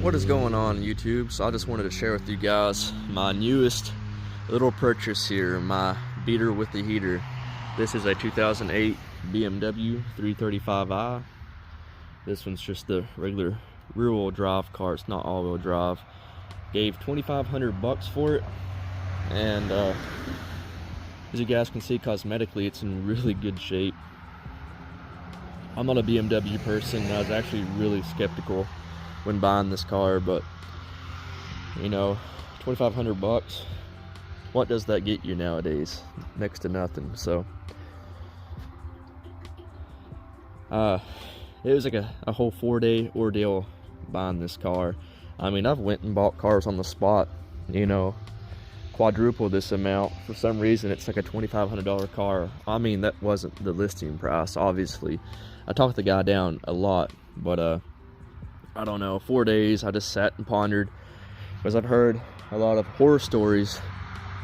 What is going on, YouTube? So I just wanted to share with you guys my newest little purchase here, my beater with the heater. This is a 2008 BMW 335i. This one's just the regular rear-wheel drive car. It's not all-wheel drive. Gave $2,500 for it, and as you guys can see, cosmetically it's in really good shape. I'm not a BMW person. I was actually really skeptical when buying this car, but you know, $2,500, what does that get you nowadays? Next to nothing. So it was like a whole 4-day ordeal buying this car. I mean, I've went and bought cars on the spot, you know, quadruple this amount. For some reason it's like a $2,500 car. I mean, that wasn't the listing price, obviously. I talked the guy down a lot, but I don't know, 4 days I just sat and pondered, because I've heard a lot of horror stories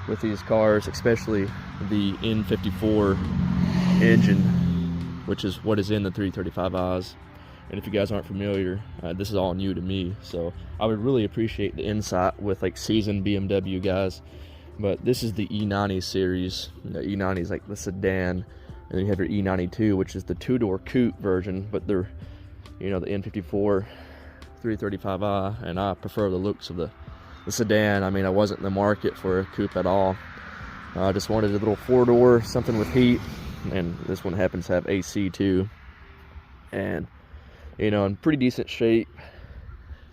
with these cars, especially the N54 engine, which is what is in the 335i's. And if you guys aren't familiar, this is all new to me, so I would really appreciate the insight with like seasoned BMW guys. But this is the E90 series. The E90 is like the sedan, and then you have your E92, which is the two-door coupe version, but they're, you know, the N54 335i, and I prefer the looks of the sedan. I mean, I wasn't in the market for a coupe at all. I just wanted a little 4-door, something with heat, and this one happens to have AC too, and you know, in pretty decent shape,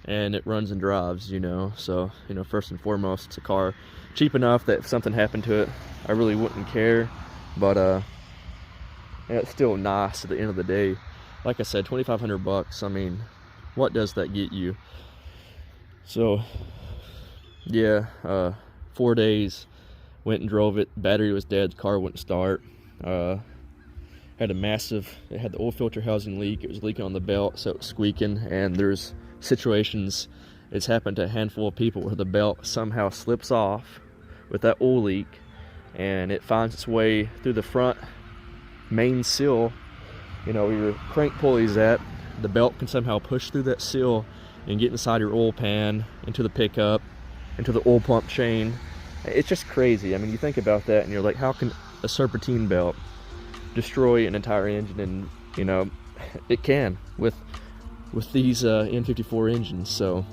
and it runs and drives, you know. So, you know, first and foremost, it's a car cheap enough that if something happened to it, I really wouldn't care. But yeah, it's still nice at the end of the day. Like I said, $2,500. I mean, what does that get you? So yeah, 4 days, went and drove it. Battery was dead, the car wouldn't start. Had a massive, it had the oil filter housing leak. It was leaking on the belt, so it was squeaking. And there's situations, it's happened to a handful of people, where the belt somehow slips off with that oil leak, and it finds its way through the front main seal, you know, where your crank pulley's at. The belt can somehow push through that seal and get inside your oil pan, into the pickup, into the oil pump chain. It's just crazy. I mean, you think about that and you're like, how can a serpentine belt destroy an entire engine? And you know, it can with these N54 engines. So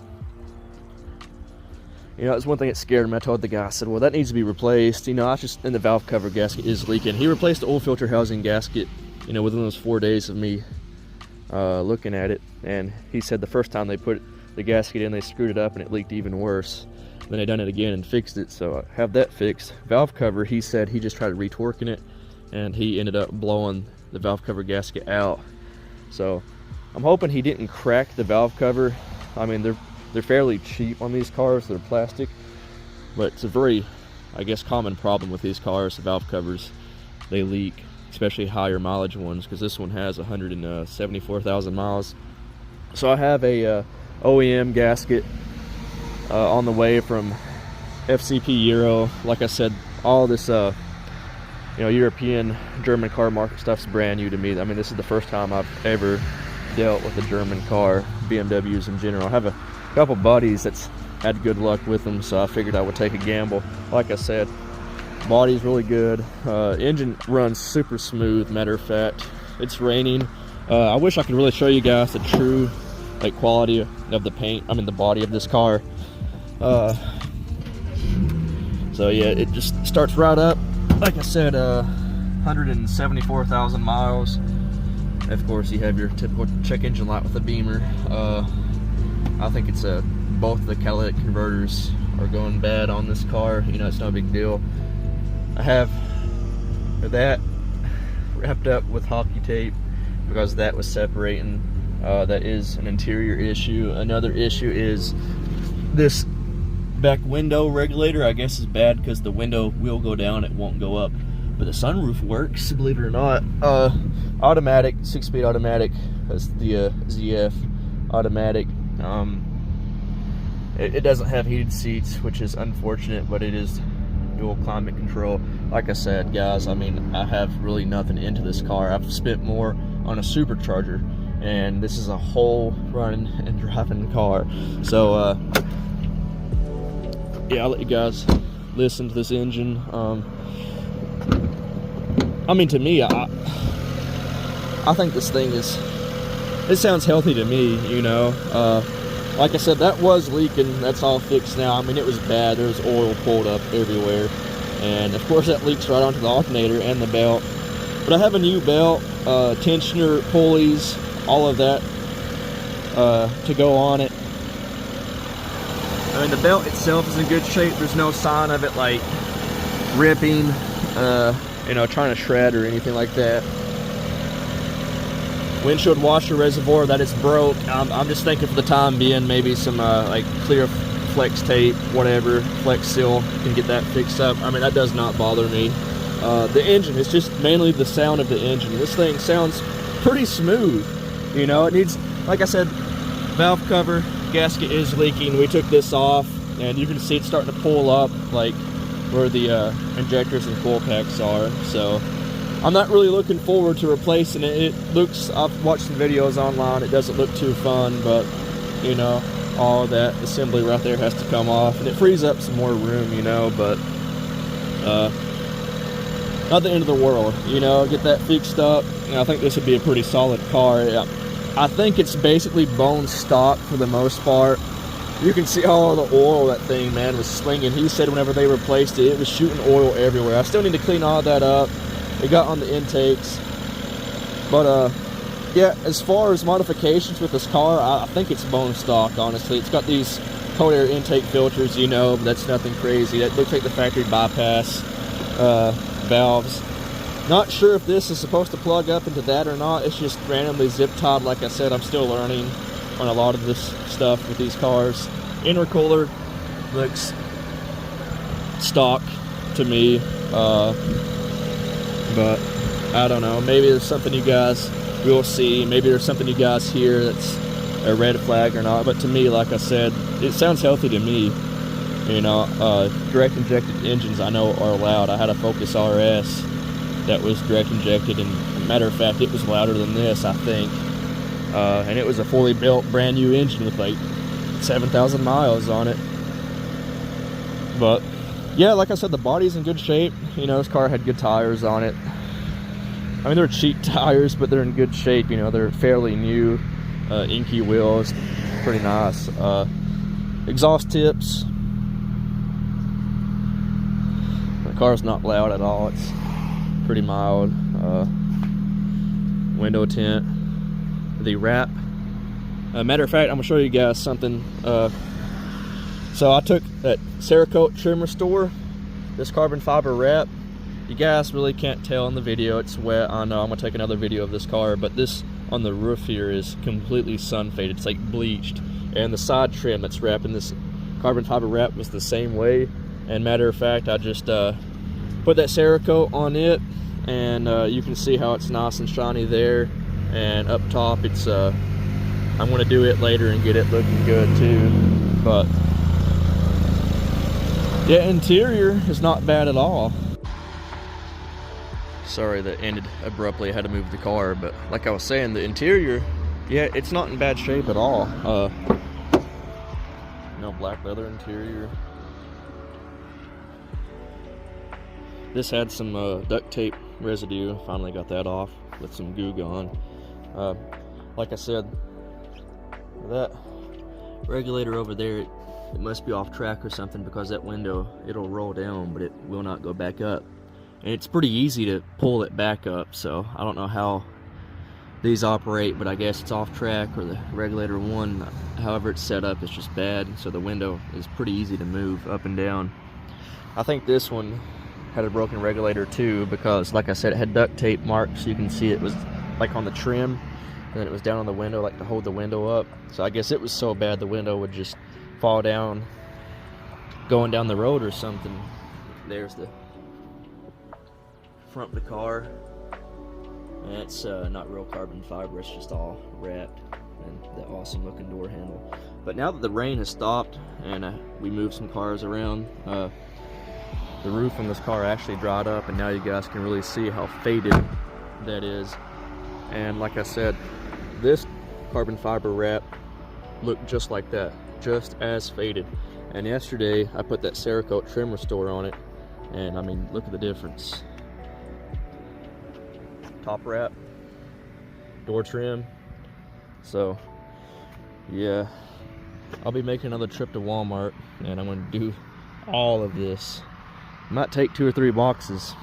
you know, it's one thing that scared me. I told the guy, I said, well, that needs to be replaced. You know, I just, and the valve cover gasket is leaking. He replaced the oil filter housing gasket, you know, within those 4 days of me looking at it. And he said the first time they put the gasket in, they screwed it up and it leaked even worse. Then they done it again and fixed it, so I have that fixed. Valve cover, he said he just tried retorquing it, and he ended up blowing the valve cover gasket out. So I'm hoping he didn't crack the valve cover. I mean, they're fairly cheap on these cars. They're plastic, but it's a very, I guess, common problem with these cars. The valve covers, they leak, especially higher mileage ones, because this one has 174,000 miles. So I have a OEM gasket on the way from FCP Euro. Like I said, all this you know, European, German car market stuff's brand new to me. I mean, this is the first time I've ever dealt with a German car, BMWs in general. I have a couple buddies that's had good luck with them, so I figured I would take a gamble. Like I said, body's really good. Engine runs super smooth. Matter of fact, it's raining. I wish I could really show you guys the true like quality of the paint, I mean the body of this car. So yeah, it just starts right up. Like I said, 174,000 miles. Of course, you have your typical check engine light with the beamer. I think it's both the catalytic converters are going bad on this car. You know, it's no big deal. I have that wrapped up with hockey tape because that was separating. That is an interior issue. Another issue is this back window regulator, I guess, is bad because the window will go down, it won't go up. But the sunroof works, believe it or not. Automatic, 6-speed automatic. That's the ZF automatic. It doesn't have heated seats, which is unfortunate, but it is dual climate control. Like I said, guys, I mean, I have really nothing into this car. I've spent more on a supercharger and this is a whole running and driving car. So yeah, I'll let you guys listen to this engine. I mean, to me, I think this thing is, it sounds healthy to me, you know. Like I said, that was leaking. That's all fixed now. I mean, it was bad. There was oil pulled up everywhere, and of course that leaks right onto the alternator and the belt. But I have a new belt, tensioner, pulleys, all of that to go on it. I mean, the belt itself is in good shape. There's no sign of it like ripping, you know, trying to shred or anything like that. Windshield washer reservoir, that is broke. I'm just thinking for the time being, maybe some like clear flex tape, whatever, flex seal, can get that fixed up. I mean, that does not bother me. The engine, it's just mainly the sound of the engine. This thing sounds pretty smooth, you know. It needs, like I said, valve cover gasket is leaking. We took this off, and you can see it's starting to pull up, like where the injectors and coil packs are. So I'm not really looking forward to replacing it. It looks, I've watched some videos online, it doesn't look too fun, but you know, all that assembly right there has to come off, and it frees up some more room, you know. But not the end of the world, you know. Get that fixed up, and I think this would be a pretty solid car. I think it's basically bone stock for the most part. You can see all the oil that thing, man, was slinging. He said whenever they replaced it, it was shooting oil everywhere. I still need to clean all that up. It got on the intakes. But yeah, as far as modifications with this car, I think it's bone stock, honestly. It's got these cold air intake filters, you know, but that's nothing crazy. That looks like the factory bypass valves. Not sure if this is supposed to plug up into that or not. It's just randomly zip tied. Like I said, I'm still learning on a lot of this stuff with these cars. Intercooler looks stock to me, but I don't know. Maybe there's something you guys will see. Maybe there's something you guys hear that's a red flag or not. But to me, like I said, it sounds healthy to me. You know, direct injected engines I know are loud. I had a Focus RS that was direct injected, and matter of fact, it was louder than this, I think. And it was a fully built brand new engine with like 7,000 miles on it. But yeah, like I said, the body's in good shape. You know, this car had good tires on it. I mean, they're cheap tires, but they're in good shape. You know, they're fairly new, inky wheels, pretty nice. Exhaust tips. The car's not loud at all. It's pretty mild. Window tint, the wrap. Matter of fact, I'm gonna show you guys something. So I took that Cerakote trim restore, this carbon fiber wrap. You guys really can't tell in the video, it's wet. I know, I'm gonna take another video of this car, but this on the roof here is completely sun faded. It's like bleached, and the side trim that's wrapping this carbon fiber wrap was the same way. And matter of fact, I just put that Cerakote on it, and you can see how it's nice and shiny there. And up top, it's I'm gonna do it later and get it looking good too. But yeah, interior is not bad at all. Sorry that ended abruptly. I had to move the car, but like I was saying, the interior, yeah, it's not in bad shape at all. No black leather interior. This had some duct tape residue. Finally got that off with some goo gone. Like I said, that regulator over there, it must be off track or something, because that window, it'll roll down, but it will not go back up. And it's pretty easy to pull it back up, so I don't know how these operate, but I guess it's off track, or the regulator one, however it's set up, it's just bad. So the window is pretty easy to move up and down. I think this one had a broken regulator too, because like I said, it had duct tape marks. You can see it was like on the trim, and then it was down on the window, like to hold the window up. So I guess it was so bad the window would just fall down going down the road or something. There's the front of the car, and it's not real carbon fiber, it's just all wrapped, and that awesome looking door handle. But now that the rain has stopped and we moved some cars around, the roof on this car actually dried up, and now you guys can really see how faded that is. And like I said, this carbon fiber wrap looked just like that, just as faded. And yesterday I put that Cerakote trim restore on it, and I mean, look at the difference. Top wrap, door trim. So yeah, I'll be making another trip to Walmart, and I'm going to do all of this. Might take 2 or 3 boxes.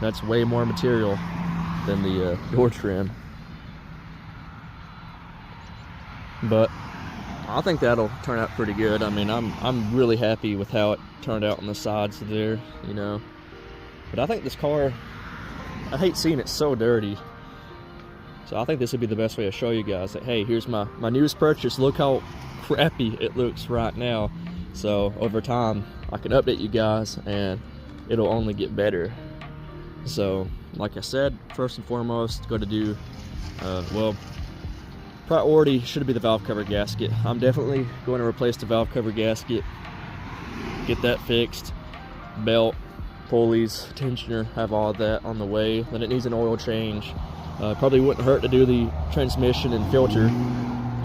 That's way more material than the door trim, but I think that'll turn out pretty good. I mean, I'm really happy with how it turned out on the sides there, you know. But I think this car, I hate seeing it so dirty. So I think this would be the best way to show you guys that, hey, here's my newest purchase. Look how crappy it looks right now. So over time, I can update you guys, and it'll only get better. So like I said, first and foremost, go to do, well, priority should be the valve cover gasket. I'm definitely going to replace the valve cover gasket, get that fixed. Belt, pulleys, tensioner, have all of that on the way. Then it needs an oil change. Probably wouldn't hurt to do the transmission and filter.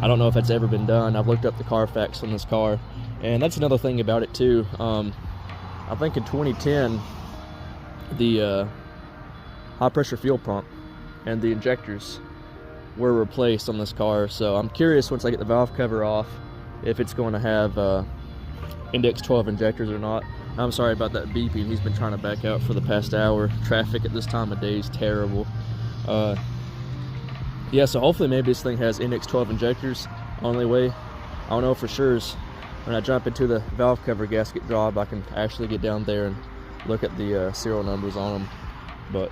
I don't know if that's ever been done. I've looked up the Carfax on this car, and that's another thing about it too. I think in 2010 the high pressure fuel pump and the injectors were replaced on this car. So I'm curious, once I get the valve cover off, if it's going to have index 12 injectors or not. I'm sorry about that beeping. He's been trying to back out for the past hour. Traffic at this time of day is terrible. Yeah, so hopefully maybe this thing has index 12 injectors. Only way I don't know for sure is when I jump into the valve cover gasket job, I can actually get down there and look at the serial numbers on them. But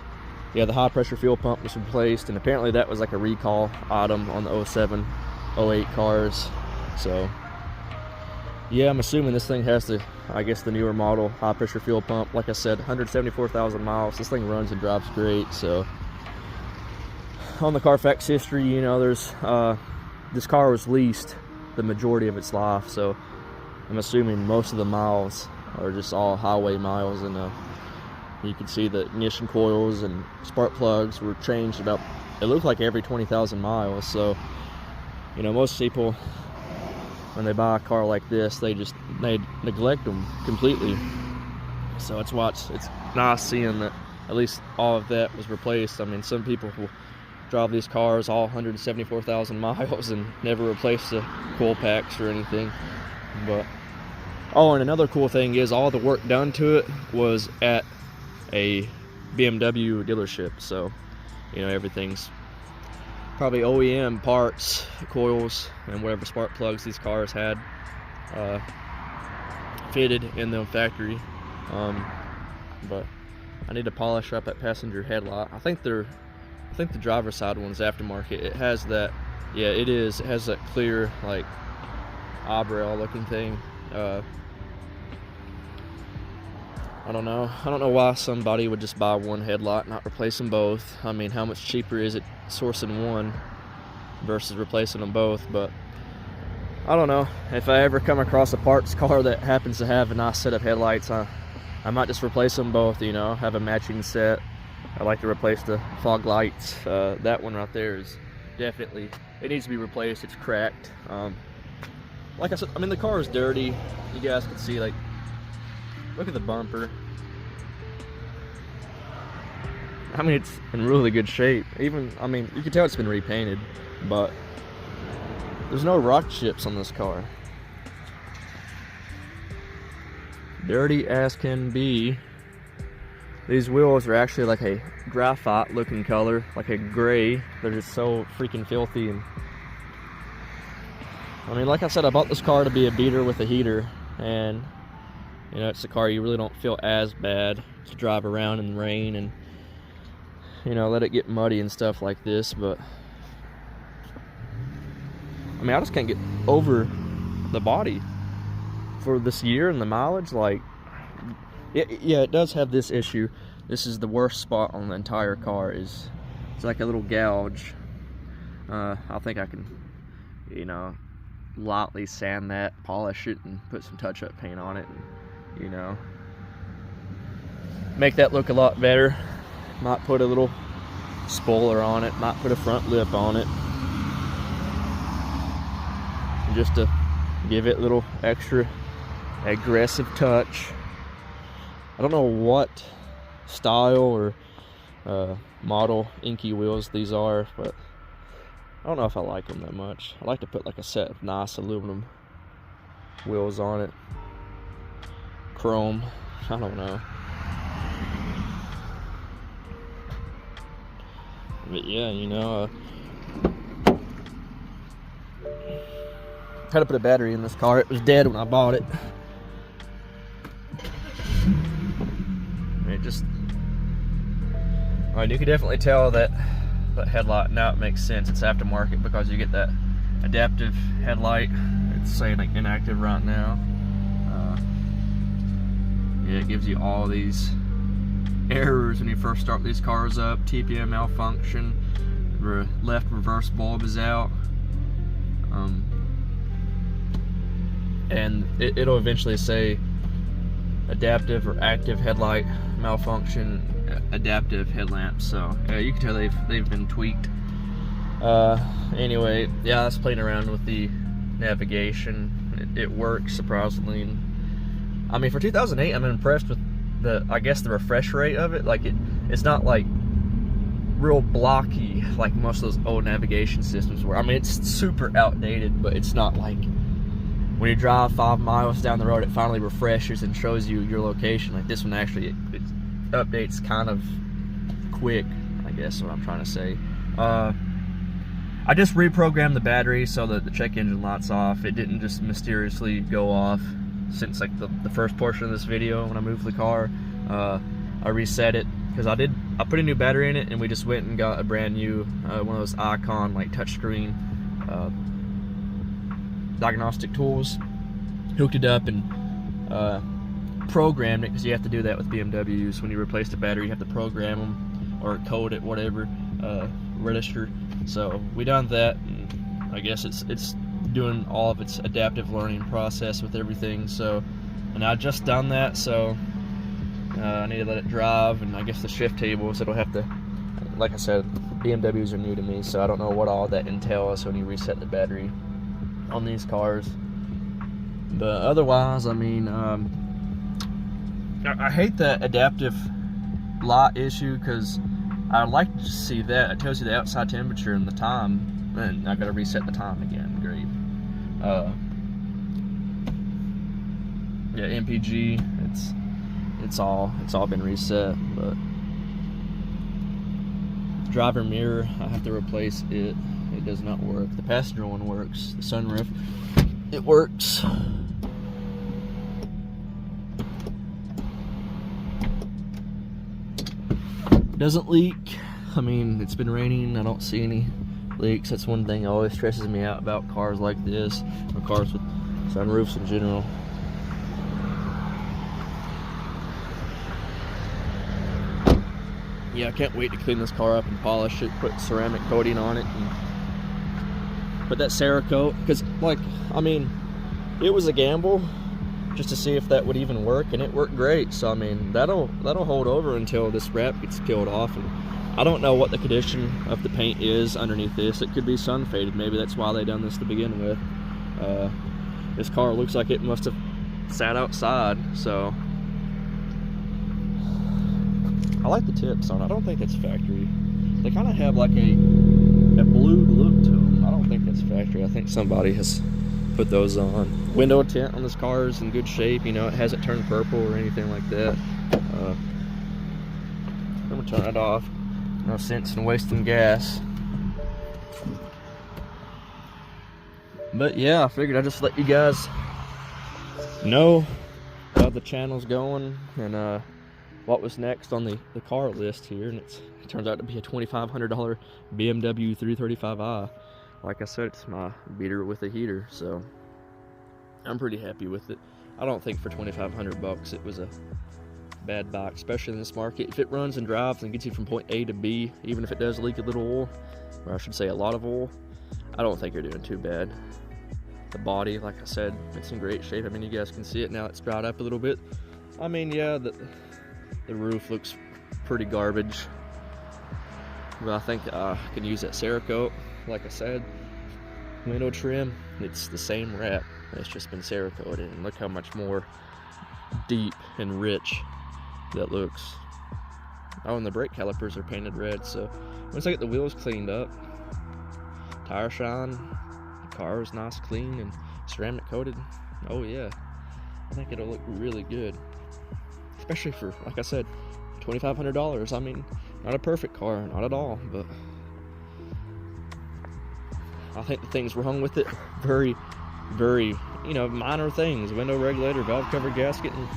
yeah, the high pressure fuel pump was replaced, and apparently that was like a recall item on the 07, 08 cars. So yeah, I'm assuming this thing has the, I guess, the newer model high pressure fuel pump. Like I said, 174,000 miles. This thing runs and drives great. So on the Carfax history, you know, there's this car was leased the majority of its life, so I'm assuming most of the miles are just all highway miles. And you can see the ignition coils and spark plugs were changed about, it looked like every 20,000 miles. So, you know, most people, when they buy a car like this, they neglect them completely. So that's why it's nice seeing that at least all of that was replaced. I mean, some people will drive these cars all 174,000 miles and never replace the coil packs or anything. But oh, and another cool thing is all the work done to it was at a BMW dealership. So, you know, everything's probably OEM parts, coils, and whatever spark plugs these cars had fitted in the factory. But I need to polish up that passenger headlight. I think the driver's side one's aftermarket. It has that, yeah, it is. It has that clear, like, eyebrow looking thing. I don't know why somebody would just buy one headlight, not replace them both. I mean, how much cheaper is it sourcing one versus replacing them both? But I don't know. If I ever come across a parts car that happens to have a nice set of headlights, I might just replace them both, you know, have a matching set. I like to replace the fog lights. That one right there is definitely, it needs to be replaced. It's cracked. Like I said, I mean, the car is dirty. You guys can see, like, look at the bumper. I mean, it's in really good shape. Even, I mean, you can tell it's been repainted, but there's no rock chips on this car. Dirty as can be. These wheels are actually like a graphite looking color, like a gray. They're just so freaking filthy. And I mean, like I said, I bought this car to be a beater with a heater, and you know, it's a car you really don't feel as bad to drive around in the rain and, you know, let it get muddy and stuff like this. But I mean, I just can't get over the body for this year and the mileage. Like, yeah, it does have this issue. This is the worst spot on the entire car. It's like a little gouge. I think I can, you know, lightly sand that, polish it, and put some touch-up paint on it, and, you know, make that look a lot better. Might put a little spoiler on it, might put a front lip on it. just to give it a little extra aggressive touch. I don't know what style or model inky wheels these are, but I don't know if I like them that much. I like to put like a set of nice aluminum wheels on it. Chrome, I don't know. But yeah, you know, had to put a battery in this car. It was dead when I bought it. It just, I mean, you can definitely tell that headlight, now it makes sense. It's aftermarket because you get that adaptive headlight. It's saying like inactive right now. Yeah, it gives you all these errors when you first start these cars up. TPM malfunction, left reverse bulb is out, and it'll eventually say adaptive or active headlight malfunction, adaptive headlamp. So you can tell they've been tweaked. Anyway, yeah, I was playing around with the navigation. It works surprisingly. And, I mean, for 2008, I'm impressed with I guess the refresh rate of it. Like it's not like real blocky like most of those old navigation systems were. I mean, it's super outdated, but it's not like when you drive 5 miles down the road, it finally refreshes and shows you your location. Like this one actually, it updates kind of quick, I guess is what I'm trying to say. I just reprogrammed the battery so that the check engine light's off. It didn't just mysteriously go off since like the first portion of this video when I moved the car. I reset it because I put a new battery in it, and we just went and got a brand new one of those Icon like touchscreen diagnostic tools, hooked it up and programmed it, because you have to do that with BMWs. When you replace the battery, you have to program them or code it, whatever, register. So we done that, and I guess it's doing all of its adaptive learning process with everything. So, and I just done that, so I need to let it drive, and I guess the shift tables, it'll have to, like I said, BMWs are new to me, so I don't know what all that entails when you reset the battery on these cars. But otherwise, I mean, I hate that adaptive light issue, because I'd like to see that. It tells you the outside temperature and the time, and I gotta reset the time again. Great. Yeah, MPG, it's all been reset. But driver mirror, I have to replace it. It does not work. The passenger one works. The sunroof, it works. Doesn't leak. I mean, it's been raining. I don't see any leaks. That's one thing that always stresses me out about cars like this, or cars with sunroofs in general. Yeah, I can't wait to clean this car up and polish it, put ceramic coating on it, and put that Cerakote, because, like, I mean, it was a gamble just to see if that would even work, and it worked great. So I mean, that'll hold over until this wrap gets peeled off. And I don't know what the condition of the paint is underneath this. It could be sun faded. Maybe that's why they done this to begin with. This car looks like it must have sat outside. So I like the tips on it. I don't think it's factory. They kind of have like a blue look to them. I don't think that's factory. I think somebody has put those on. Window tint on this car is in good shape. You know, it hasn't turned purple or anything like that. I'm gonna turn it off. No sense in wasting gas. But yeah, I figured I'd just let you guys know how the channel's going and what was next on the car list here. And it turns out to be a $2,500 BMW 335i. Like I said, it's my beater with a heater, so I'm pretty happy with it. I don't think for 2,500 bucks it was a bad bike, especially in this market. If it runs and drives and gets you from point A to B, even if it does leak a little oil, or I should say a lot of oil, I don't think you're doing too bad. The body, like I said, it's in great shape. I mean, you guys can see it now. It's dried up a little bit. I mean, yeah, the roof looks pretty garbage, but I think I can use that Cerakote, like I said. window trim, it's the same wrap. It's just been Cerakoted, and look how much more deep and rich that looks. Oh, and the brake calipers are painted red, so once I get the wheels cleaned up, tire shine, the car is nice, clean, and ceramic coated, oh yeah, I think it'll look really good. Especially for, like I said, $2,500. I mean, not a perfect car, not at all, but I think the things wrong with it, very, very, you know, minor things. Window regulator, valve cover gasket, and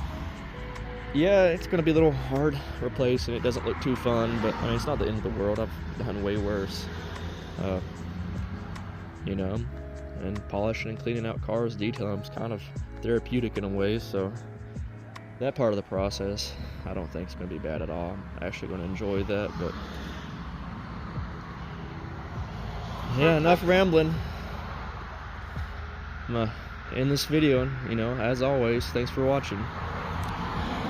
yeah, it's going to be a little hard to replace, and it doesn't look too fun, but I mean, it's not the end of the world. I've done way worse. You know, and polishing and cleaning out cars, detailing is kind of therapeutic in a way, so that part of the process I don't think is going to be bad at all. I'm actually going to enjoy that. But yeah, enough rambling. I'm gonna end this video, and you know, as always, thanks for watching.